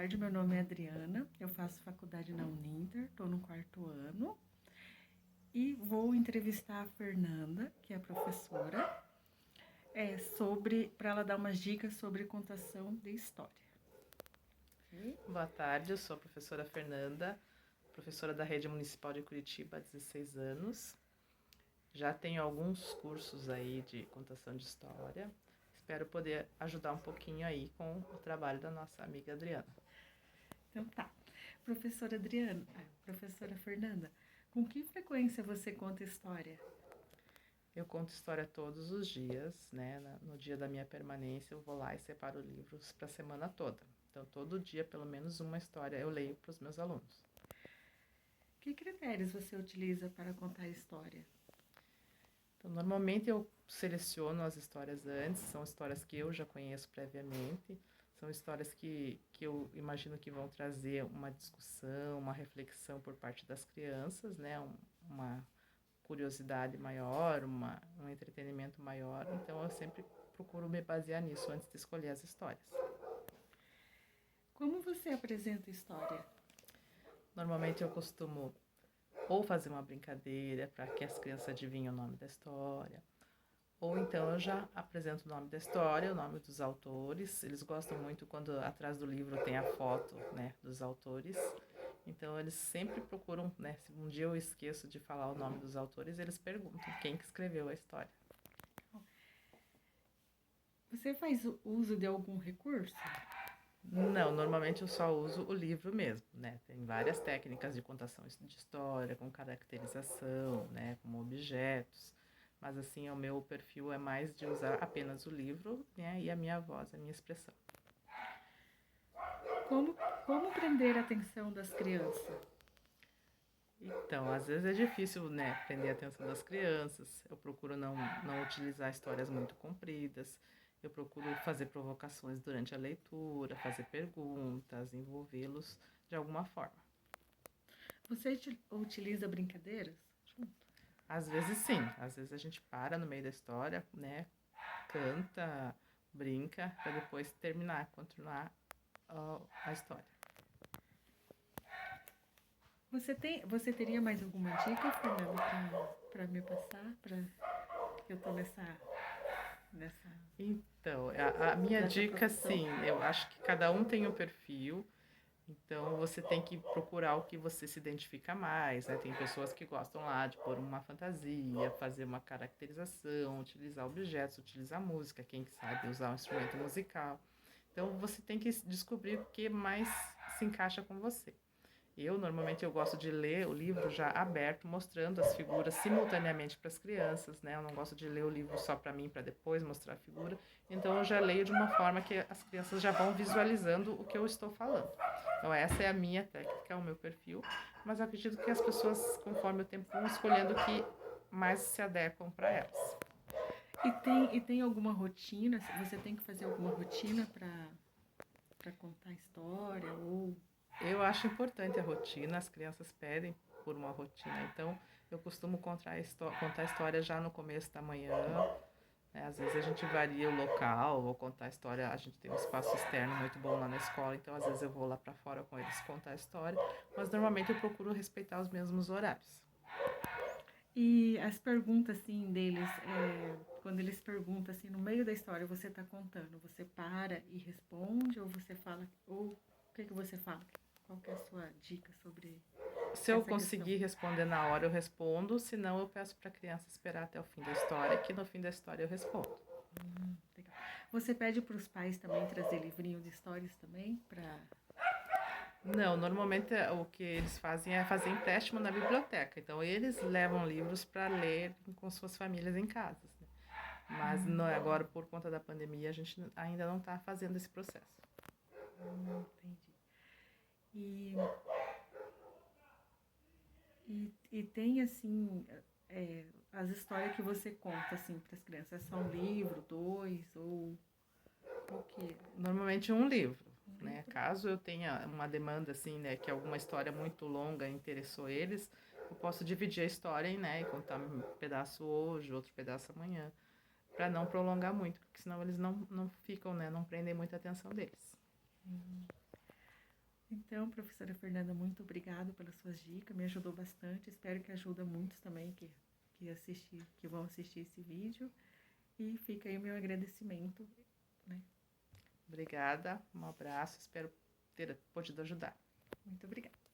tarde, meu nome é Adriana, eu faço faculdade na Uninter, estou no 4º ano e vou entrevistar a Fernanda, que é a professora, para ela dar umas dicas sobre contação de história. Boa tarde, eu sou a professora Fernanda, professora da Rede Municipal de Curitiba há 16 anos. Já tenho alguns cursos aí de contação de história. Espero poder ajudar um pouquinho aí com o trabalho da nossa amiga Adriana. Então tá. Professora Fernanda, com que frequência você conta história? Eu conto história todos os dias, né? No dia da minha permanência eu vou lá e separo livros para a semana toda. Então todo dia pelo menos uma história eu leio para os meus alunos. Que critérios você utiliza para contar a história? Então, normalmente eu seleciono as histórias antes, são histórias que eu já conheço previamente, são histórias que eu imagino que vão trazer uma discussão, uma reflexão por parte das crianças, né? Uma curiosidade maior, um entretenimento maior. Então, eu sempre procuro me basear nisso antes de escolher as histórias. Como você apresenta história? Normalmente eu costumo ou fazer uma brincadeira para que as crianças adivinhem o nome da história, ou então eu já apresento o nome da história, o nome dos autores. Eles gostam muito quando atrás do livro tem a foto, né, dos autores. Então eles sempre procuram, né, se um dia eu esqueço de falar o nome dos autores, eles perguntam quem que escreveu a história. Você faz uso de algum recurso? Não, normalmente eu só uso o livro mesmo, né? Tem várias técnicas de contação de história, com caracterização, né, com objetos. Mas assim, o meu perfil é mais de usar apenas o livro, né, e a minha voz, a minha expressão. Como prender a atenção das crianças? Então, às vezes é difícil, né, prender a atenção das crianças. Eu procuro não utilizar histórias muito compridas. Eu procuro fazer provocações durante a leitura, fazer perguntas, envolvê-los de alguma forma. Você utiliza brincadeiras? Às vezes sim, às vezes a gente para no meio da história, né, canta, brinca, para depois continuar a história. Você teria mais alguma dica, Fernanda, para me passar? Que eu tô nessa Então, a minha dica, profissão. sim, eu acho que cada um tem um perfil, então você tem que procurar o que você se identifica mais, né? Tem pessoas que gostam lá de pôr uma fantasia, fazer uma caracterização, utilizar objetos, utilizar música, quem sabe usar um instrumento musical. Então você tem que descobrir o que mais se encaixa com você. Normalmente eu gosto de ler o livro já aberto, mostrando as figuras simultaneamente para as crianças, né? Eu não gosto de ler o livro só para mim, para depois mostrar a figura. Então eu já leio de uma forma que as crianças já vão visualizando o que eu estou falando. Então essa é a minha técnica, o meu perfil, mas acredito que as pessoas, conforme o tempo, vão escolhendo o que mais se adequam para elas. E tem alguma rotina? Você tem que fazer alguma rotina para contar a história? Eu acho importante a rotina, as crianças pedem por uma rotina, então eu costumo contar a história já no começo da manhã, né? Às vezes a gente varia o local, vou contar a história, a gente tem um espaço externo muito bom lá na escola, então às vezes eu vou lá para fora com eles contar a história, mas normalmente eu procuro respeitar os mesmos horários. E as perguntas, assim, deles, quando eles perguntam, assim, no meio da história, você está contando, você para e responde, ou você fala, ou o que você fala? Qual que é a sua dica sobre Se eu essa questão? conseguir responder na hora, eu respondo, senão eu peço para a criança esperar até o fim da história, que no fim da história eu respondo. Legal. Você pede para os pais também trazer livrinho de histórias também, Não, normalmente o que eles fazem é fazer empréstimo na biblioteca. Então eles levam livros para ler com suas famílias em casa. Né? Mas agora, por conta da pandemia, a gente ainda não está fazendo esse processo. Entendi. E tem, assim, as histórias que você conta, assim, para as crianças. É só um livro, dois, ou o quê? Normalmente um livro. Né? Caso eu tenha uma demanda, assim, né, que alguma história muito longa interessou eles, eu posso dividir a história, né, e contar um pedaço hoje, outro pedaço amanhã, para não prolongar muito, porque senão eles não ficam, né, não prendem muita atenção deles. Então, professora Fernanda, muito obrigada pelas suas dicas, me ajudou bastante, espero que ajude muitos também que vão assistir esse vídeo. E fica aí o meu agradecimento, né? Obrigada, um abraço, espero ter podido ajudar. Muito obrigada.